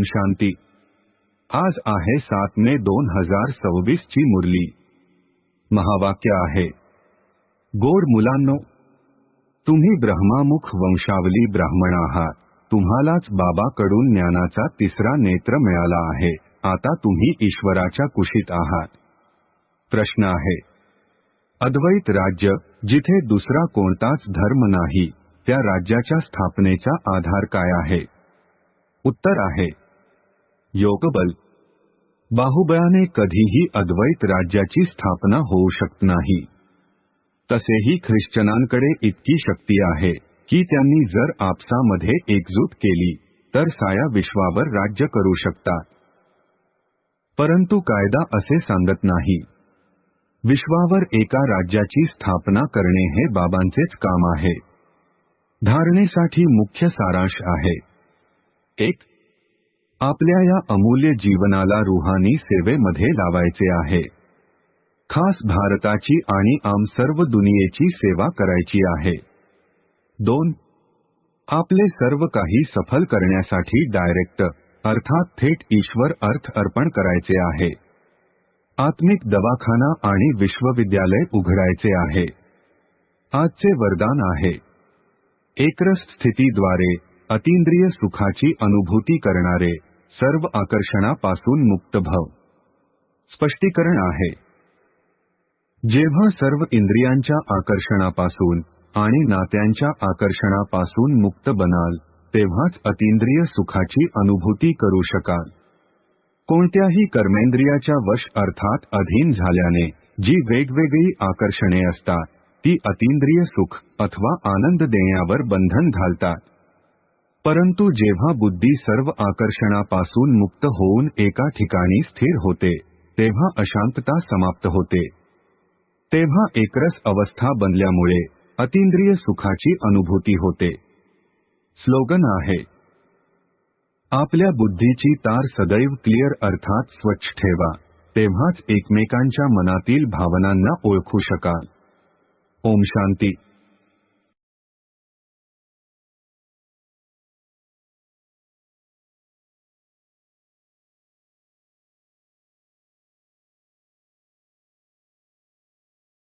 शांती। आज आहे 7 मे 2026 ची मुरली। महावाक्य आहे, गोड मुलांनो, तुम्ही ब्रह्मामुख वंशावली ब्राह्मण आहात। तुम्हालाच बाबाकडून ज्ञानाचा तिसरा नेत्र मिळाला आहे। आता तुम्ही ईश्वराच्या कुशीत आहात। प्रश्न आहे, अद्वैत राज्य जिथे दुसरा कोणताच धर्म नाही, त्या राज्याच्या स्थापनेचा आधार काय आहे? उत्तर आहे, योगबल। बाहुबळाने कधीही अद्वैत राज्याची स्थापना होऊ शकत नाही। तसेही ख्रिश्चनांकडे इतकी शक्ती आहे की त्यांनी जर आपसामध्ये एकजूट केली तर साया विश्वावर राज्य करू शकतात। परंतु कायदा असे सांगत नाही। विश्वावर एका राज्याची स्थापना करणे हे बाबांचेच काम आहे। धारणेसाठी मुख्य सारांश आहे, 1. आपल्या या अमूल्य जीवनाला रूहानी सेवेमध्ये लावायचे आहे। खास भारताची आणि सर्व दुनियेची सेवा करायची आहे। 2. आपले सर्व काही सफल करण्यासाठी डायरेक्ट अर्थात थेट ईश्वर अर्थ अर्पण करायचे आहे। आत्मिक दवाखाना आणि विश्वविद्यालय उघडायचे आहे। आजचे वरदान आहे, एकरस स्थितीद्वारे अतींद्रिय सुखाची अनुभूती करणारे सर्व आकर्षणापासून मुक्त भव। स्पष्टीकरण आहे, जेव्हा सर्व इंद्रियांच्या आकर्षणापासून आणि नात्यांच्या आकर्षणापासून मुक्त बनाल तेव्हाच अतींद्रिय सुखाची अनुभूती करू शकाल। कोणत्याही कर्मेंद्रियाच्या वश अर्थात अधीन झाल्याने जी वेगवेगळी आकर्षणे असतात ती अतींद्रिय सुख अथवा आनंद देण्यावर बंधन घालतात। परंतु जेव्हा बुद्धी सर्व आकर्षणापासून मुक्त होऊन एका ठिकाणी स्थिर होते तेव्हा अशांतता समाप्त होते। तेव्हा एकरस अवस्था बनल्यामुळे अतींद्रिय सुखाची अनुभूती होते। स्लोगन आहे, आपल्या बुद्धीची तार सदैव क्लिअर अर्थात स्वच्छ ठेवा, तेव्हाच एकमेकांच्या मनातील भावनांना ओळखू शकाल। ओम शांती।